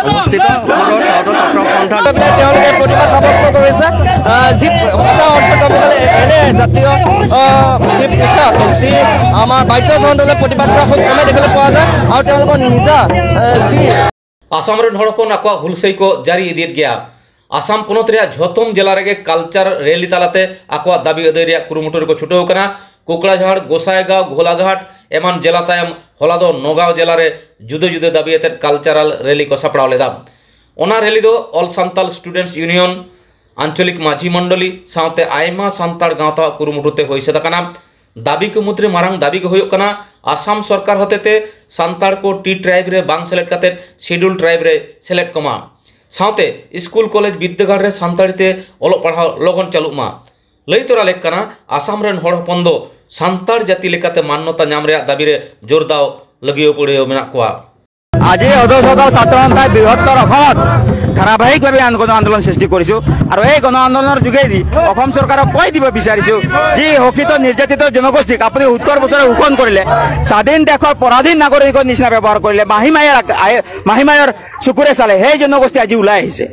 অৱস্থিত ছাত্ৰ সন্থাবিলাকে তেওঁলোকে প্ৰতিবাদ সাব্যস্ত কৰিছে যি এনে জাতীয় যি পোচাক যি আমাৰ বাদ্যযন্ত্ৰলৈ প্ৰতিবাদ কৰা খুব কমেই দেখিবলৈ পোৱা যায় আৰু তেওঁলোকৰ নিজা যি आसाम हड़पन आको हुलसई को जारी इदियत गया आसाम पनत झोतम जिला रे कलचार रैली तालाते आको दाबी अदाय कुरुमुटुर को छुटो कना कोकड़ाझाड़ गोसाईगांव घोलाघाट एमान जिला तायम होला दो नगांव जिला रे जुदे जुदे दाबीते कलचारल रैली को सपड़ाव लेदा ओना रैली दो ऑल सांताल स्टूडेंट्स यूनियन आंचलिक माझी मंडली सावते आयमा सांताड़ गांवता कुरुमुटुते होइसे तकना दाबी के मुद्रे मारंग दाबी के होयो कना आसाम सरकार होतेते सांताड़ को टी ट्राइब रे बांग सेलेक्ट काते शेड्यूल ट्राइब रे सेलेक्ट कमा सावते स्कूल कॉलेज विद्यागार रे सांताड़ीते ओलो पढ़ाव लगन चालुमा लई तोरा लेक कना आसाम रेन हड़ हपन दो सांताड़ जाति लेकाते मान्यता नाम रे दाबी रे जोरदाव लगियो पड़ियो मेना कोआ आज অধসদল ছাত্ৰ সন্থাই বৃহত্তৰ অসমত ধাৰাবাহিকভাৱে আন্দোলন সৃষ্টি কৰিছো আৰু এই গণ আন্দোলনৰ যোগেদি অসম চৰকাৰক কৈ দিব বিচাৰিছো যি শোষিত নিৰ্যাতিত জনগোষ্ঠীক আপুনি 70 বছৰে শোষণ কৰিলে স্বাধীন দেশৰ পৰাধীন নাগৰিকৰ নিচিনা ব্যৱহাৰ কৰিলে মাহিমায়ৰ চকুৰে চালে সেই জনগোষ্ঠী আজি ওলাই আহিছে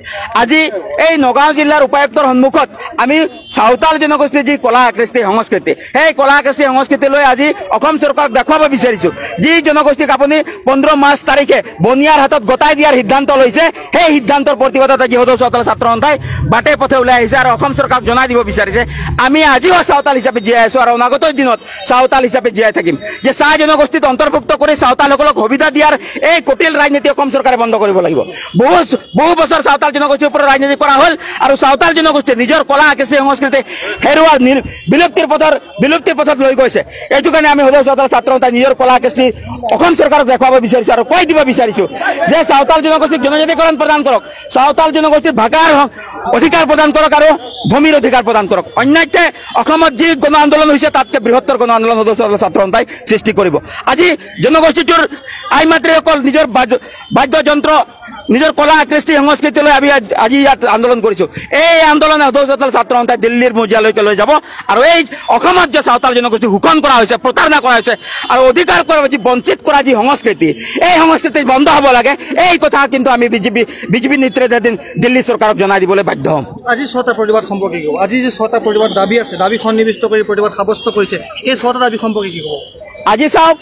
আজি এই নগাঁও জিলাৰ উপায়ুক্তৰ সন্মুখত আমি সাঁওতাল জনগোষ্ঠীৰ যি কলা কৃষ্টি সংস্কৃতি সেই কলা কৃষ্টি সংস্কৃতি লৈ আজি অসম চৰকাৰক দেখুৱাব বিচাৰিছো যি জনগোষ্ঠীক আপুনি 15 মাৰ্চ তাৰিখে বনিয়াৰ হাতত গতাই দিয়াৰ সিদ্ধান্ত লৈছে সেই সিদ্ধান্তৰ প্ৰতিবাদত আজি সদৌ ছাত্ৰ সন্থাই বাটে পথে ওলাই আহিছে আৰু অসম চৰকাৰক জনাই দিব বিচাৰিছে আমি আজিও সাঁওতাল হিচাপে জীয়াই আছো আৰু অনাগত দিনত সাঁওতাল হিচাপে জীয়াই থাকিম যে চাহ জনগোষ্ঠীত অন্তৰ্ভুক্ত কৰি সাঁওতালসকলক সুবিধা দিয়াৰ এই কটিল ৰাজনীতি অসম চৰকাৰে বন্ধ কৰিব লাগিব বহু বছৰ সাঁওতাল জনগোষ্ঠীৰ ওপৰত ৰাজনীতি কৰা হ'ল আৰু সাঁওতাল জনগোষ্ঠী নিজৰ কলা কৃষ্টি সংস্কৃতি হেৰুৱাৰ বিলুপ্তিৰ পথত লৈ গৈছে এইটো কাৰণে আমি সদৌ ছাত্ৰ সন্থাই নিজৰ কলা কৃষ্টি অসম চৰকাৰক দেখুৱাব বিচাৰিছো আৰু কৈ দিব বিচাৰিছো যে সাঁওতাল জনগোষ্ঠীক জনজাতিকৰণ প্ৰদান কৰক সাঁওতাল জনগোষ্ঠীৰ ভাষাৰ অধিকাৰ প্ৰদান কৰক আৰু ভূমিৰ অধিকাৰ প্ৰদান কৰক অন্যথা অসমত যি গণ আন্দোলন হৈছে তাতকৈ বৃহত্তৰ গণ আন্দোলন সদৌ ছাত্ৰ সন্থাই সৃষ্টি কৰিব আজি জনগোষ্ঠীটোৰ আইমাতৃসকল নিজৰ বাদ্যযন্ত্ৰ নিজৰ কলা কৃষ্টি সংস্কৃতিলৈ আমি আজি ইয়াত আন্দোলন কৰিছো এই আন্দোলন সদৌ ছাত্ৰ সন্থাই দিল্লীৰ মজিয়ালৈকে লৈ যাব আৰু এই অসমত যে সাঁওতাল জনগোষ্ঠী শোষণ কৰা হৈছে প্ৰতাৰণা কৰা হৈছে আৰু অধিকাৰ কৰা যি বঞ্চিত কৰা যি সংস্কৃতি এই সংস্কৃতি বন্ধ হ'ব লাগে এই কথা কিন্তু আমি বিজেপি নেতৃত্বাধীন দিল্লী চৰকাৰক জনাই দিবলৈ বাধ্য হ'ম আজি 6টা প্ৰতিবাদ সম্পৰ্কে কি ক'ব আজি যে 6টা প্ৰতিবাদ দাবী আছে দাবী সন্নিৱিষ্ট কৰি প্ৰতিবাদ সাব্যস্ত কৰিছে এই 6টা দাবী সম্পৰ্কে কি ক'ব আজি চাওক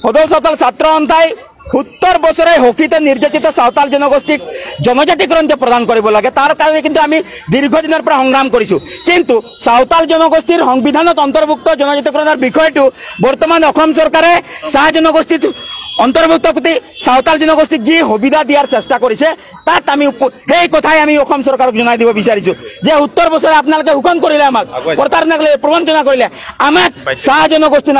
সদৌ ছাত্ৰ সন্থাই 70 বছৰে শোষিত নিৰ্যাতিত সাঁওতাল জনগোষ্ঠীক জনজাতিকৰণ যে প্ৰদান কৰিব লাগে তাৰ কাৰণে কিন্তু আমি দীৰ্ঘদিনৰ পৰা সংগ্ৰাম কৰিছো কিন্তু সাঁওতাল জনগোষ্ঠীৰ সংবিধানত অন্তৰ্ভুক্ত জনজাতিকৰণৰ বিষয়টো বৰ্তমান অসম চৰকাৰে চাহ জনগোষ্ঠীত অন্তৰ্ভুক্ত কৰি সাঁওতাল জনগোষ্ঠীক যি সুবিধা দিয়াৰ চেষ্টা কৰিছে তাত আমি সেই কথাই আমি অসম চৰকাৰক জনাই দিব বিচাৰিছো যে 70 বছৰে আপোনালোকে শোষণ কৰিলে আমাক প্ৰতাৰণা কৰিলে প্ৰবঞ্চনা কৰিলে আমাক চাহ জনগোষ্ঠী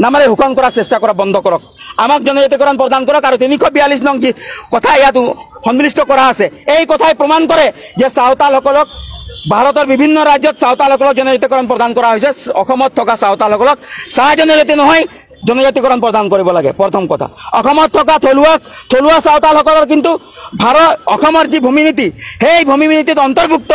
নামেৰে শোষণ কৰাৰ চেষ্টা কৰা বন্ধ কৰক আমাক জনজাতিকৰণ প্ৰদান কৰক আৰু 342 নং যি কথা ইয়াত সন্মিলিত কৰা আছে এই কথাই প্ৰমাণ কৰে যে সাঁওতালসকলক ভাৰতৰ বিভিন্ন ৰাজ্যত সাঁওতালসকলক জনজাতিকৰণ প্ৰদান কৰা হৈছে অসমত থকা সাঁওতালসকলক চাহ জনজাতি নহয় জনজাতিকৰণ প্ৰদান কৰিব লাগে প্ৰথম কথা অসমত থকা থলুৱা সাঁওতালসকলৰ কিন্তু অসমৰ যি ভূমি নীতি সেই ভূমি নীতিত অন্তৰ্ভুক্ত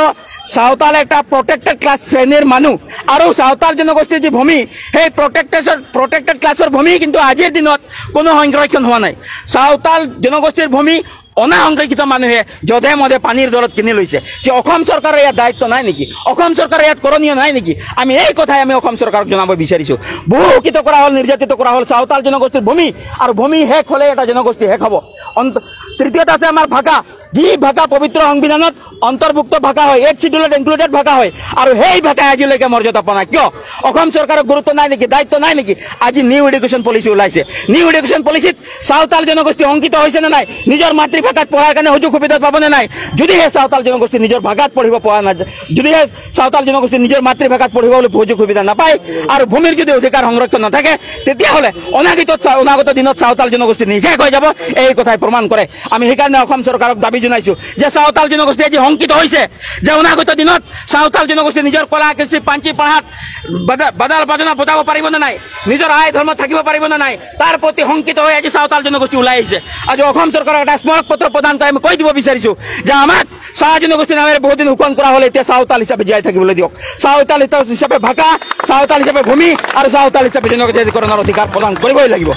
সাঁওতাল এটা প্ৰটেক্টেড ক্লাছ শ্ৰেণীৰ মানুহ আৰু সাঁওতাল জনগোষ্ঠীৰ যি ভূমি সেই প্ৰটেক্টেড ক্লাছৰ ভূমি কিন্তু আজিৰ দিনত কোনো সংৰক্ষণ হোৱা নাই সাঁওতাল জনগোষ্ঠীৰ ভূমি অনাসংৰক্ষিত মানুহে যধে মধে পানীৰ দৰত কিনি লৈছে যে অসম চৰকাৰৰ ইয়াত দায়িত্ব নাই নেকি অসম চৰকাৰৰ ইয়াত কৰণীয় নাই নেকি আমি এই কথাই আমি অসম চৰকাৰক জনাব বিচাৰিছো বহু শোষিত কৰা হ'ল নিৰ্যাতিত কৰা হ'ল সাঁওতাল জনগোষ্ঠীৰ ভূমি আৰু ভূমি শেষ হ'লে এটা জনগোষ্ঠী শেষ হ'ব তৃতীয়ত আছে আমাৰ ভাষা যি ভাষা পবিত্ৰ সংবিধানত অন্তৰ্ভুক্ত ভাষা হয় 8 শিডিউলত ইনক্লুডেড ভাষা হয় আৰু সেই ভাষা আজিলৈকে মৰ্যাদা পোৱা নাই কিয় অসম চৰকাৰৰ গুৰুত্ব নাই নেকি দায়িত্ব নাই নেকি আজি নিউ এডুকেশ্যন পলিচি ওলাইছে নিউ এডুকেশ্যন পলিচিত সাঁওতাল জনগোষ্ঠী অংকিত হৈছে নে নাই নিজৰ মাতৃভাষাত পঢ়াৰ কাৰণে সুযোগ সুবিধা পাবনে নাই যদিহে সাঁওতাল জনগোষ্ঠী নিজৰ ভাষাত পঢ়িব পৰা নাই যদিহে সাঁওতাল জনগোষ্ঠী নিজৰ মাতৃভাষাত পঢ়িবলৈ সুযোগ সুবিধা নাপায় আৰু ভূমিৰ যদি অধিকাৰ সংৰক্ষণ নাথাকে তেতিয়াহ'লে অনাগত দিনত সাঁওতাল জনগোষ্ঠী নিশেষ হৈ যাব এই কথাই প্ৰমাণ কৰে আমি সেইকাৰণে অসম চৰকাৰক দাবী জনাইছোঁ যে চাওতাল জনগোষ্ঠী আজি শংকিত হৈছে যে অনাগত দিনত চাওতাল জনগোষ্ঠী নিজৰ কলা কৃষ্টি পাঞ্চি পাহাত বাদাল বাজনা বজাব পাৰিব নে নাই, নিজৰ আই ধৰ্ম থাকিব পাৰিব নে নাই, তাৰ প্ৰতি শংকিত হৈ আজি চাওতাল জনগোষ্ঠী ওলাই আহিছে। আজি অসম চৰকাৰক এটা স্মাৰক পত্ৰ প্ৰদান কৰি আমি কৈ দিব বিচাৰিছোঁ যে আমাক চাহ জনগোষ্ঠী নামেৰে বহুদিন শুকান কৰা হ'লে এতিয়া চাওতাল হিচাপে জীয়াই থাকিবলৈ দিয়ক। চাওতাল হিচাপে ভাষা, চাওতাল হিচাপে ভূমি আৰু চাওতাল হিচাপে জনজাতিকৰণৰ অধিকাৰ প্ৰদান কৰিবই লাগিব।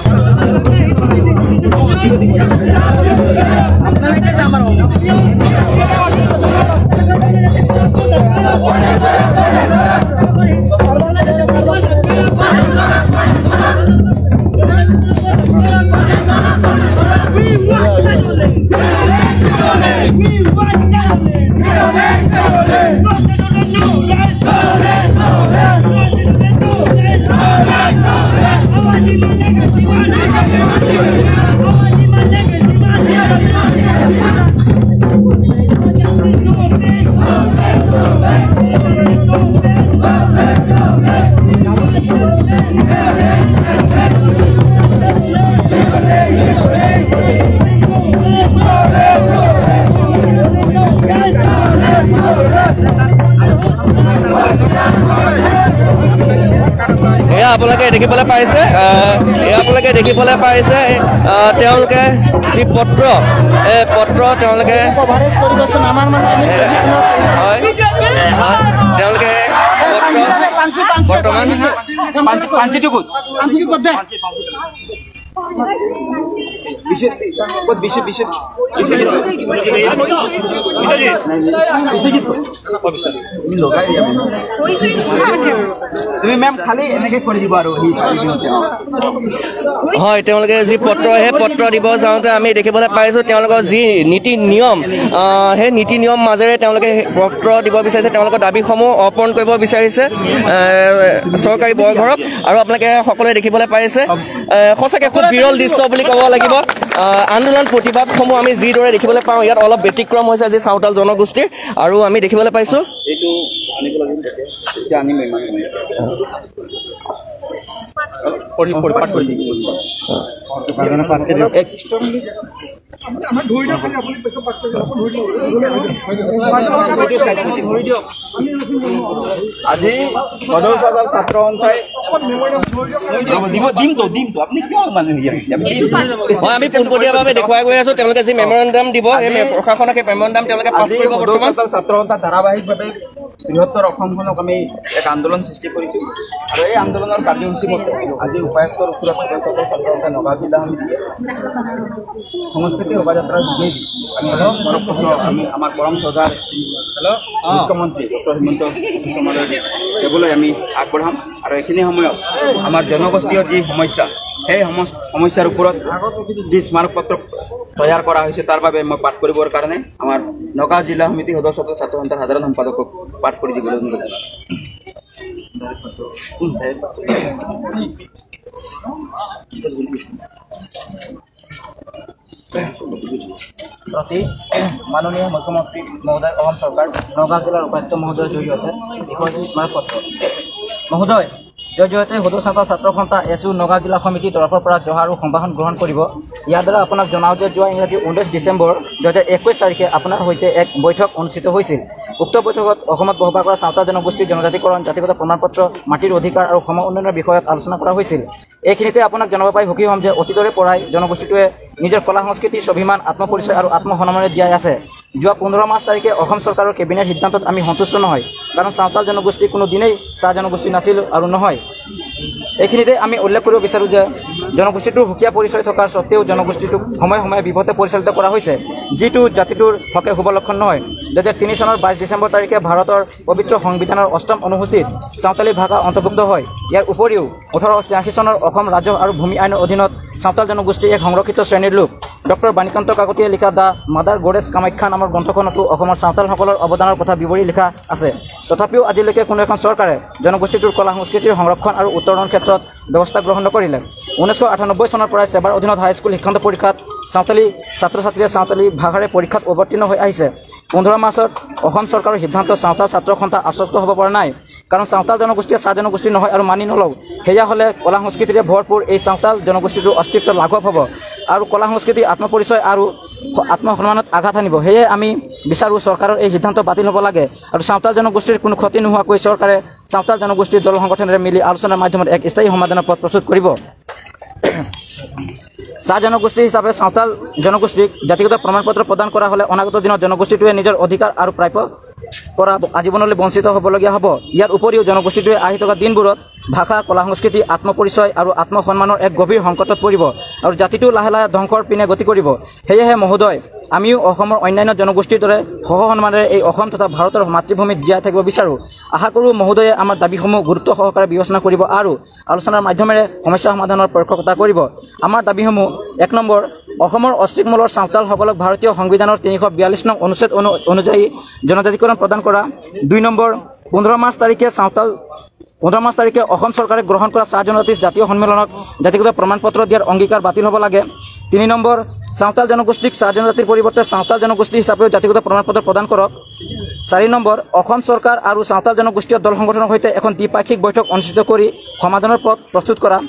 আপোনালোকে দেখিবলৈ পাইছে তেওঁলোকে যি পত্ৰ এই পত্ৰ তেওঁলোকে বৰ্তমান হয় তেওঁলোকে যি পত্ৰ সেই পত্ৰ দিব যাওঁতে আমি দেখিবলৈ পাইছোঁ তেওঁলোকৰ যি নীতি নিয়ম সেই নীতি নিয়ম মাজেৰে তেওঁলোকে পত্ৰ দিব বিচাৰিছে, তেওঁলোকৰ দাবীসমূহ অৰ্পণ কৰিব বিচাৰিছে চৰকাৰী বৰঘৰক। আৰু আপোনালোকে সকলোৱে দেখিবলৈ পাইছে সঁচাকৈ খুব বিৰল দৃশ্য বুলি ক'ব লাগিব। আন্দোলন প্ৰতিবাদসমূহ আমি যিদৰে দেখিবলৈ পাওঁ ইয়াত অলপ ব্যতিক্ৰম হৈছে আজি চাওতাল জনগোষ্ঠীৰ। আৰু আমি দেখিবলৈ পাইছোঁ আজি সদৌ চাওতাল ছাত্ৰ সন্থাই আমি পোনপটীয়াভাৱে দেখুৱাই গৈ আছোঁ তেওঁলোকে যি মেমৰেণ্ডাম দিব সেই প্ৰশাসনক সেই মেমৰেণ্ডাম তেওঁলোকে পাছ কৰিব। বৰ্তমান ছাত্ৰ সন্থা ধাৰাবাহিকভাৱে বৃহত্তৰ অসমখনক আমি এক আন্দোলন সৃষ্টি কৰিছোঁ আৰু এই আন্দোলনৰ কাৰ্যসূচী মতে আজি উপায়ুক্তৰ ওচৰত ছাত্ৰ সন্থা নগাঁও জিলা সমিতিয়ে সংস্কৃতি শোভাযাত্ৰাৰ যোগেদি আমি আমাৰ পৰম শ্ৰদ্ধাৰ মুখ্যমন্ত্ৰী ডক্টৰ হিমন্ত বিশ্ব শৰ্মালৈ দেবলৈ আমি আগবঢ়াম। আৰু এইখিনি সময়ত আমাৰ জনগোষ্ঠীয় যি সমস্যা সেই সমস্যাৰ ওপৰত যি স্মাৰক পত্ৰ তৈয়াৰ কৰা হৈছে তাৰ বাবে মই পাঠ কৰিবৰ কাৰণে আমাৰ নগাঁও জিলা সমিতি সদস্য ছাত্ৰ সন্থাৰ সাধাৰণ সম্পাদকক পাঠ কৰি দিবলৈ অনুৰোধ প্ৰতি মাননীয় মুখ্যমন্ত্ৰী মহোদয় অসম চৰকাৰ নগাঁও জিলাৰ উপায়ুক্ত মহোদয়ৰ জৰিয়তে বিষয়টো স্মাৰক পত্ৰ মহোদয় জৰিয়তে সদৌ চাওতাল ছাত্ৰ সন্থা এছইউ নগাঁও জিলা সমিতিৰ তৰফৰ পৰা জহা আৰু সম্ভাষণ গ্ৰহণ কৰিব। ইয়াৰ দ্বাৰা আপোনাক জনাওঁ যে যোৱা ইংৰাজী 19 ডিচেম্বৰ 2021 তাৰিখে আপোনাৰ সৈতে এক বৈঠক অনুষ্ঠিত হৈছিল। উক্ত বৈঠকত অসমত বসবাস কৰা চাওতাল জনগোষ্ঠীৰ জনজাতিকৰণ, জাতিগত প্ৰমাণপত্ৰ, মাটিৰ অধিকাৰ আৰু সম উন্নয়নৰ বিষয়ত আলোচনা কৰা হৈছিল। এইখিনিতে আপোনাক জনাব পাই সুখী হ'ম যে অতীতৰে পৰাই জনগোষ্ঠীটোৱে নিজৰ কলা সংস্কৃতি, স্বাভিমান, আত্মপৰিচয় আৰু আত্মসন্মানেৰে জীয়াই আছে। যোৱা 15 মাৰ্চ তাৰিখে অসম চৰকাৰৰ কেবিনেট সিদ্ধান্তত আমি সন্তুষ্ট নহয়, কাৰণ চাওতাল জনগোষ্ঠী কোনো দিনেই চাহ জনগোষ্ঠী নাছিল আৰু নহয়। এইখিনিতে আমি উল্লেখ কৰিব বিচাৰোঁ যে জনগোষ্ঠীটোৰ সুকীয়া পৰিচয় থকাৰ স্বত্তেও জনগোষ্ঠীটোক সময়ে সময়ে বিপথে পৰিচালিত কৰা হৈছে, যিটো জাতিটোৰ হকে শুভ লক্ষণ নহয়। 2003 চনৰ 22 ডিচেম্বৰ তাৰিখে ভাৰতৰ পবিত্ৰ সংবিধানৰ 8ম অনুসূচীত চাওতালী ভাষা অন্তৰ্ভুক্ত হয়। ইয়াৰ উপৰিও 1886 চনৰ অসম ৰাজহ আৰু ভূমি আইনৰ অধীনত চাওতাল জনগোষ্ঠী এক সংৰক্ষিত শ্ৰেণীৰ লোক। ডক্টৰ বাণীকান্ত কাকতিয়ে লিখা দ্য মাদাৰ গডেছ কামাখ্যা নামৰ গ্ৰন্থখনতো অসমৰ চাওতালসকলৰ অৱদানৰ কথা বিৱৰি লিখা আছে। তথাপিও আজিলৈকে কোনো এখন চৰকাৰে জনগোষ্ঠীটোৰ কলা সংস্কৃতিৰ সংৰক্ষণ আৰু উত্তৰণৰ ক্ষেত্ৰত ব্যৱস্থা গ্ৰহণ নকৰিলে। 1998 চনৰ পৰাই সেৱাৰ অধীনত হাইস্কুল শিক্ষান্ত পৰীক্ষাত চাওতালী ছাত্ৰ ছাত্ৰীয়ে চাওতালী ভাষাৰে পৰীক্ষাত অৱতীৰ্ণ হৈ আহিছে। 15 মাৰ্চত অসম চৰকাৰৰ সিদ্ধান্ত চাওতাল ছাত্ৰ সন্থা আশ্বস্ত হ'ব পৰা নাই, কাৰণ চাওতাল জনগোষ্ঠীয়ে চাহ জনগোষ্ঠী নহয় আৰু মানি নলওঁ। সেয়া হ'লে কলা সংস্কৃতিৰে ভৰপূৰ এই চাওতাল জনগোষ্ঠীটোৰ অস্তিত্ব লাঘৱ হ'ব। আৰু কলা সংস্কৃতি আত্মপৰিচয় আৰু আত্মসন্মানত আঘাত আনিব। সেয়ে আমি বিচাৰোঁ চৰকাৰৰ এই সিদ্ধান্ত বাতিল হ'ব লাগে আৰু চাওতাল জনগোষ্ঠীৰ কোনো ক্ষতি নোহোৱাকৈ চৰকাৰে চাওতাল জনগোষ্ঠীৰ দল সংগঠনেৰে মিলি আলোচনাৰ মাধ্যমত এক স্থায়ী সমাধানৰ পথ প্ৰস্তুত কৰিব। চাহ জনগোষ্ঠী হিচাপে চাওতাল জনগোষ্ঠীক জাতিগত প্ৰমাণপত্ৰ প্ৰদান কৰা হ'লে অনাগত দিনত জনগোষ্ঠীটোৱে নিজৰ অধিকাৰ আৰু প্ৰাপ্য পৰা আজীৱনলৈ বঞ্চিত হ'বলগীয়া হ'ব। ইয়াৰ উপৰিও জনগোষ্ঠীটোৱে আহি থকা দিনবোৰত ভাষা, কলা সংস্কৃতি, আত্মপৰিচয় আৰু আত্মসন্মানৰ এক গভীৰ সংকটত পৰিব আৰু জাতিটো লাহে লাহে ধ্বংসৰ পিনে গতি কৰিব। সেয়েহে মহোদয়, আমিও অসমৰ অন্যান্য জনগোষ্ঠীৰ দৰে সহসন্মানেৰে এই অসম তথা ভাৰতৰ মাতৃভূমিত জীয়াই থাকিব বিচাৰোঁ। আশা কৰোঁ মহোদয়ে আমাৰ দাবীসমূহ গুৰুত্ব সহকাৰে বিবেচনা কৰিব আৰু আলোচনাৰ মাধ্যমেৰে সমস্যা সমাধানৰ পক্ষপাত কৰিব। আমাৰ দাবীসমূহ: ১ নম্বৰ, অসমৰ অস্তিক মূলৰ চাওতালসকলক ভাৰতীয় সংবিধানৰ ৩৪২ নং অনুচ্ছেদ অনুযায়ী জনজাতিকৰণ প্ৰদান কৰা। ২ নম্বৰ, ১৫ মাৰ্চ তাৰিখে অসম চৰকাৰে গ্ৰহণ কৰা চাহ জনজাতি জাতীয় সন্মিলনক জাতিগত প্ৰমাণপত্ৰ দিয়াৰ অংগীকাৰ বাতিল হ'ব লাগে। ৩ নম্বৰ, চাওতাল জনগোষ্ঠীক চাহ জনজাতিৰ পৰিৱৰ্তে চাওতাল জনগোষ্ঠী হিচাপেও জাতিগত প্ৰমাণপত্ৰ প্ৰদান কৰক। ৪ নম্বৰ, অসম চৰকাৰ আৰু চাওতাল জনগোষ্ঠীয় দল সংগঠনৰ সৈতে এখন দ্বিপাক্ষিক বৈঠক অনুষ্ঠিত কৰি সমাধানৰ পথ প্ৰস্তুত কৰা।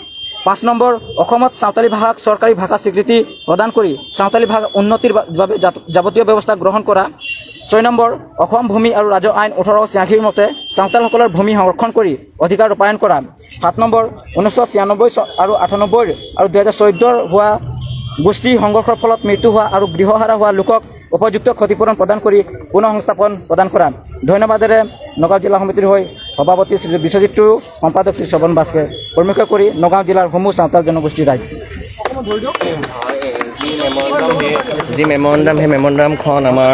৫ নম্বৰ, অসমত চাওতালী ভাষাক চৰকাৰী ভাষা স্বীকৃতি প্ৰদান কৰি চাওতালী ভাষা উন্নতিৰ বাবে যাৱতীয় ব্যৱস্থা গ্ৰহণ কৰা। ৬ নম্বৰ, অসম ভূমি আৰু ৰাজহ আইন ১৮৮৬ মতে চাওতালসকলৰ ভূমি সংৰক্ষণ কৰি অধিকাৰ ৰূপায়ণ কৰা। ৭ নম্বৰ, ১৯৯৬ আৰু ৯৮ আৰু ২০১৪ হোৱা গোষ্ঠী সংঘৰ্ষৰ ফলত মৃত্যু হোৱা আৰু গৃহহাৰা হোৱা লোকক উপযুক্ত ক্ষতিপূৰণ প্ৰদান কৰি পুনঃ সংস্থাপন প্ৰদান কৰা। ধন্যবাদেৰে নগাঁও জিলা সমিতিৰ হৈ সভাপতি শ্ৰী বিশ্বজিৎ টুডু, সম্পাদক শ্ৰী শ্ৰৱণ বাস্কে, প্ৰমুখ কৰি নগাঁও জিলাৰ সমূহ চাওতাল জনগোষ্ঠীৰ ৰাইজ। যি মেমৰেণ্ডাম, সেই মেমৰেণ্ডামখন আমাৰ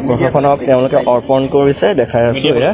প্ৰশাসনক তেওঁলোকে অৰ্পণ কৰিছে, দেখাই আছোঁ এয়া।